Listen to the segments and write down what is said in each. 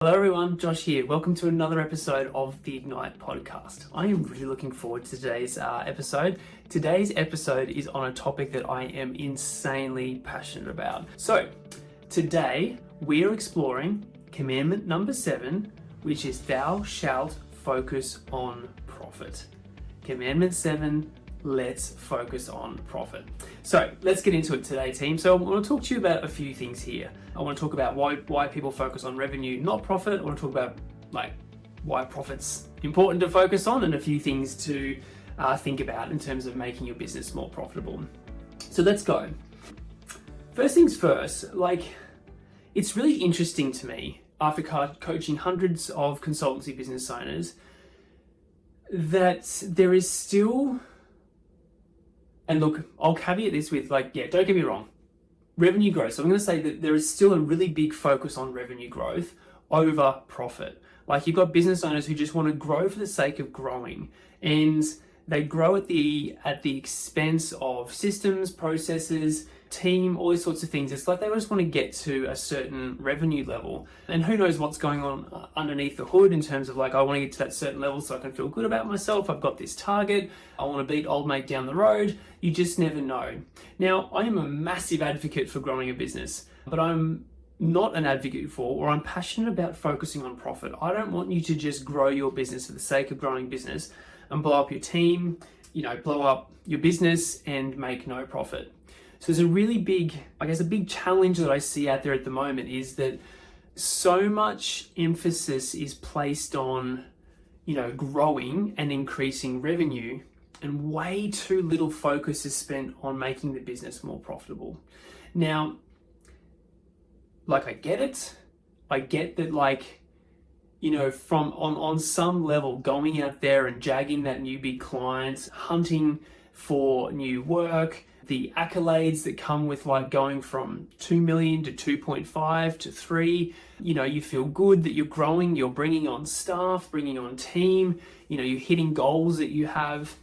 Hello everyone, Josh here. Welcome to another episode of the Ignite podcast. I am really looking forward to today's episode. Today's episode is on a topic that I am insanely passionate about. So, today we are exploring commandment number 7, which is thou shalt focus on profit. Commandment 7, let's focus on profit. So let's get into it today, team. So I want to talk to you about a few things here. I want to talk about why people focus on revenue, not profit. I want to talk about why profit's important to focus on, and a few things to think about in terms of making your business more profitable. So let's go. First things first, it's really interesting to me after coaching hundreds of consultancy business owners that there is still, and look, I'll caveat this with don't get me wrong, revenue growth. So I'm going to say that there is still a really big focus on revenue growth over profit. You've got business owners who just want to grow for the sake of growing, and they grow at the expense of systems, processes, team, all these sorts of things. It's like they just want to get to a certain revenue level, and who knows what's going on underneath the hood in terms of I want to get to that certain level so I can feel good about myself. I've got this target. I want to beat old mate down the road. You just never know. Now, I am a massive advocate for growing a business, but I'm not an advocate for, or I'm passionate about focusing on profit. I don't want you to just grow your business for the sake of growing business and blow up your team, blow up your business and make no profit. So there's a really big, a big challenge that I see out there at the moment is that so much emphasis is placed on, growing and increasing revenue, and way too little focus is spent on making the business more profitable. Now, I get it. I get that, from on some level, going out there and jagging that new big client, hunting for new work, the accolades that come with going from 2 million to 2.5 to 3, you feel good that you're growing, you're bringing on staff, bringing on team, you're hitting goals that you have.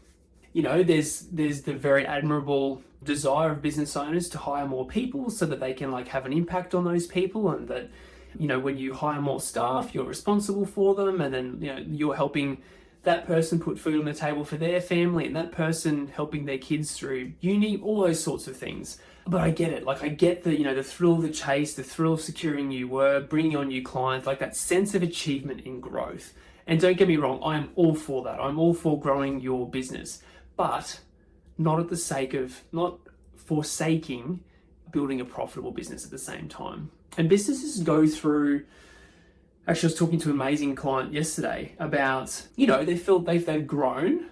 There's the very admirable desire of business owners to hire more people so that they can have an impact on those people, and that, when you hire more staff, you're responsible for them, and then, you're helping that person put food on the table for their family, and that person helping their kids through uni, all those sorts of things. But I get it. I get the, the thrill of the chase, the thrill of securing new work, bringing on new clients, that sense of achievement in growth. And don't get me wrong, I am all for that. I'm all for growing your business, but not forsaking building a profitable business at the same time. And businesses go through, actually, I was talking to an amazing client yesterday about, they feel they've grown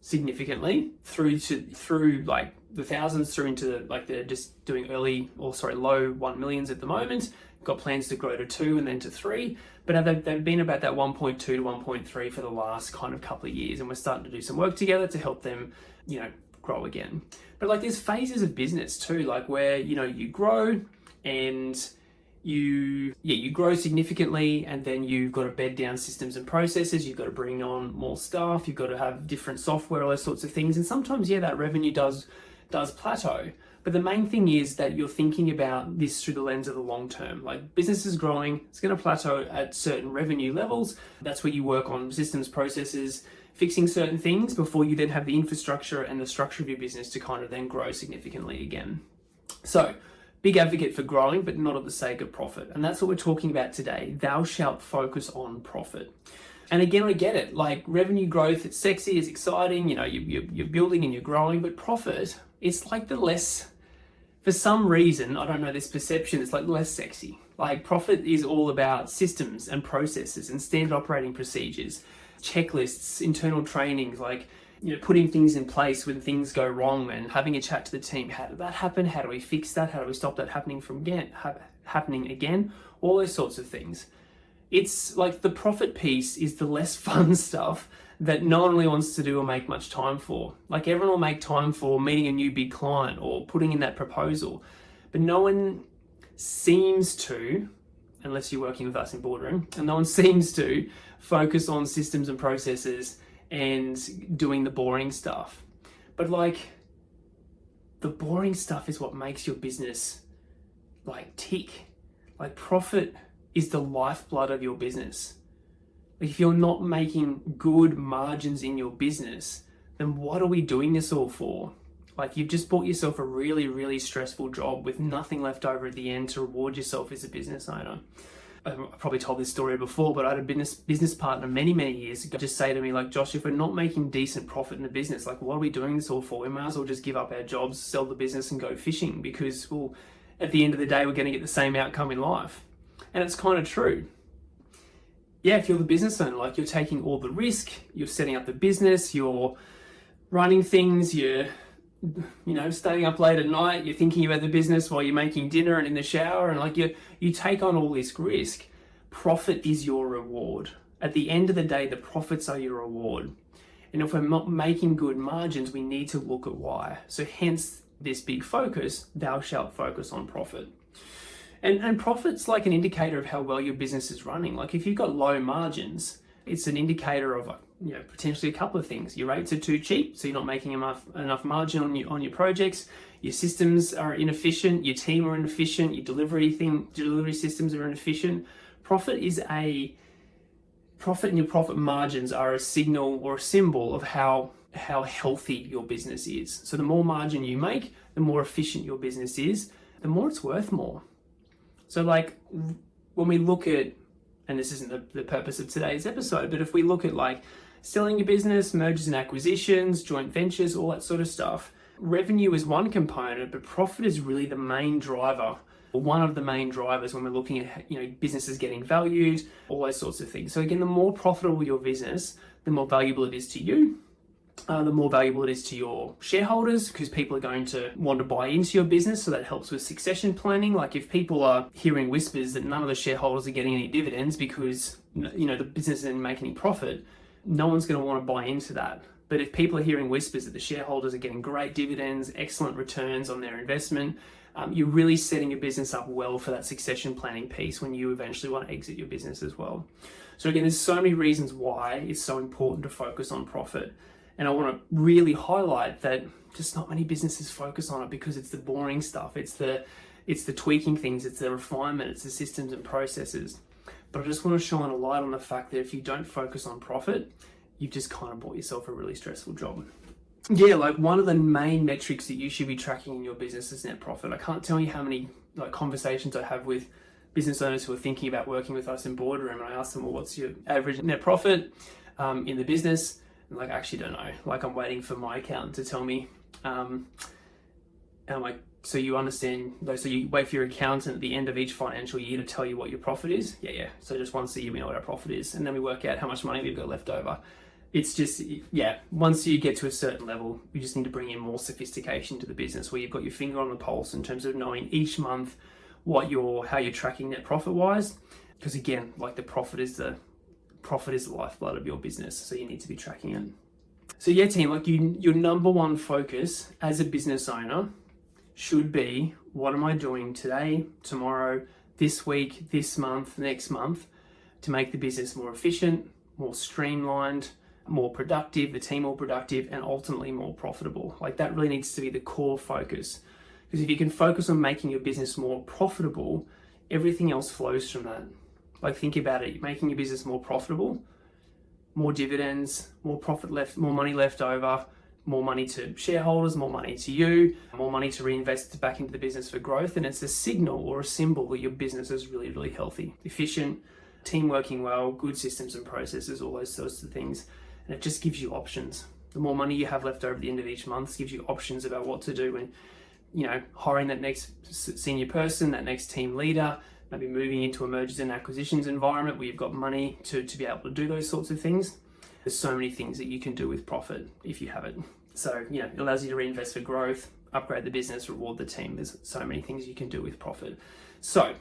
significantly through the thousands, through into they're just doing low 1 millions at the moment. Got plans to grow to 2 and then to 3, but they've been about that 1.2 to 1.3 for the last kind of couple of years, and we're starting to do some work together to help them, grow again. But there's phases of business too, where you grow and you grow significantly, and then you've got to bed down systems and processes, you've got to bring on more staff, you've got to have different software, all those sorts of things, and sometimes that revenue does plateau. But the main thing is that you're thinking about this through the lens of the long term. Business is growing, it's going to plateau at certain revenue levels. That's where you work on systems, processes, fixing certain things before you then have the infrastructure and the structure of your business to kind of then grow significantly again. So, big advocate for growing, but not at the sake of profit. And that's what we're talking about today. Thou shalt focus on profit. And again, I get it. Revenue growth, it's sexy, it's exciting, you're building and you're growing, but profit, it's the less, for some reason, I don't know, this perception, it's less sexy. Profit is all about systems and processes and standard operating procedures, checklists, internal trainings, putting things in place when things go wrong, and having a chat to the team. How did that happen? How do we fix that? How do we stop that happening happening again? All those sorts of things. It's the profit piece is the less fun stuff that no one really wants to do or make much time for. Everyone will make time for meeting a new big client or putting in that proposal, but no one seems to, unless you're working with us in Boardroom, and no one seems to focus on systems and processes and doing the boring stuff. But the boring stuff is what makes your business tick. Profit is the lifeblood of your business. Like, if you're not making good margins in your business, then what are we doing this all for? Like, you've just bought yourself a really, really stressful job with nothing left over at the end to reward yourself as a business owner. I've probably told this story before, but I had a business partner many, many years ago just say to me, like, Josh, if we're not making decent profit in the business, like, what are we doing this all for? We might as well just give up our jobs, sell the business and go fishing, because, well, at the end of the day, we're going to get the same outcome in life. And it's kind of true. Yeah, if you're the business owner, like, you're taking all the risk, you're setting up the business, you're running things, you're staying up late at night, you're thinking about the business while you're making dinner and in the shower, and like you take on all this risk. Profit is your reward. At the end of the day, the profits are your reward. And if we're not making good margins, we need to look at why. So hence this big focus, thou shalt focus on profit. And profit's like an indicator of how well your business is running. Like, if you've got low margins, it's an indicator of potentially a couple of things. Your rates are too cheap, so you're not making enough margin on your projects. Your systems are inefficient. Your team are inefficient. Your delivery systems are inefficient. Profit and your profit margins are a signal or a symbol of how healthy your business is. So the more margin you make, the more efficient your business is, the more it's worth more. So, like, when we look at, and this isn't the purpose of today's episode, but if we look at like selling your business, mergers and acquisitions, joint ventures, all that sort of stuff, revenue is one component, but profit is really the main driver, or one of the main drivers when we're looking at businesses getting valued, all those sorts of things. So again, the more profitable your business, the more valuable it is to you. The more valuable it is to your shareholders, because people are going to want to buy into your business, so that helps with succession planning. Like, if people are hearing whispers that none of the shareholders are getting any dividends because the business isn't making any profit, no one's going to want to buy into that. But if people are hearing whispers that the shareholders are getting great dividends, excellent returns on their investment, you're really setting your business up well for that succession planning piece when you eventually want to exit your business as well. So again, there's so many reasons why it's so important to focus on profit. And I want to really highlight that just not many businesses focus on it, because it's the boring stuff. It's the tweaking things. It's the refinement. It's the systems and processes. But I just want to shine a light on the fact that if you don't focus on profit, you've just kind of bought yourself a really stressful job. Yeah, like, one of the main metrics that you should be tracking in your business is net profit. I can't tell you how many conversations I have with business owners who are thinking about working with us in Boardroom, and I ask them, well, what's your average net profit in the business? Like, I actually don't know. Like, I'm waiting for my accountant to tell me. And I'm like, so you understand, so you wait for your accountant at the end of each financial year to tell you what your profit is? Yeah. So just once a year we know what our profit is. And then we work out how much money we've got left over. It's just, once you get to a certain level, you just need to bring in more sophistication to the business, where you've got your finger on the pulse in terms of knowing each month how you're tracking net profit wise. Because again, like, the profit is the lifeblood of your business, so you need to be tracking it. So yeah, team, like, your number one focus as a business owner should be, what am I doing today, tomorrow, this week, this month, next month, to make the business more efficient, more streamlined, more productive, the team more productive, and ultimately more profitable. Like, that really needs to be the core focus. Because if you can focus on making your business more profitable, everything else flows from that. Like, think about it, making your business more profitable, more dividends, more profit left, more money left over, more money to shareholders, more money to you, more money to reinvest back into the business for growth. And it's a signal or a symbol that your business is really, really healthy, efficient, team working well, good systems and processes, all those sorts of things. And it just gives you options. The more money you have left over at the end of each month gives you options about what to do when, hiring that next senior person, that next team leader, maybe moving into a mergers and acquisitions environment where you've got money to be able to do those sorts of things. There's so many things that you can do with profit if you have it. So, it allows you to reinvest for growth, upgrade the business, reward the team. There's so many things you can do with profit. So,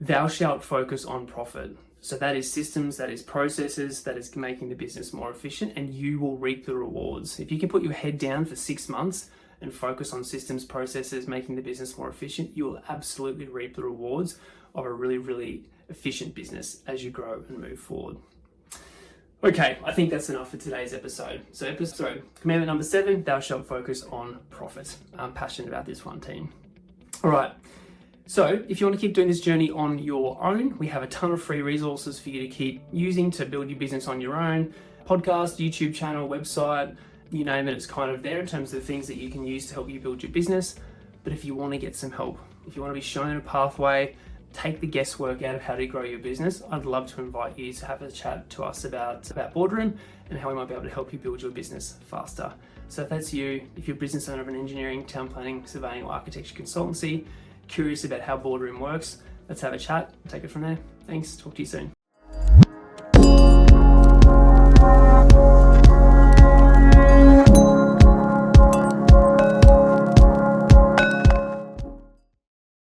thou shalt focus on profit. So that is systems, that is processes, that is making the business more efficient, and you will reap the rewards. If you can put your head down for 6 months and focus on systems, processes, making the business more efficient, you will absolutely reap the rewards of a really, really efficient business as you grow and move forward. Okay, I think that's enough for today's episode. So commandment number 7, thou shalt focus on profit. I'm passionate about this one, team. All right, So if you want to keep doing this journey on your own, we have a ton of free resources for you to keep using to build your business on your own. Podcast, YouTube channel, website, you name it, it's kind of there in terms of the things that you can use to help you build your business. But if you want to get some help, if you want to be shown a pathway, take the guesswork out of how to grow your business, I'd love to invite you to have a chat to us about Boardroom and how we might be able to help you build your business faster. So if that's you, if you're a business owner of an engineering, town planning, surveying or architecture consultancy, curious about how Boardroom works, let's have a chat, take it from there. Thanks, talk to you soon.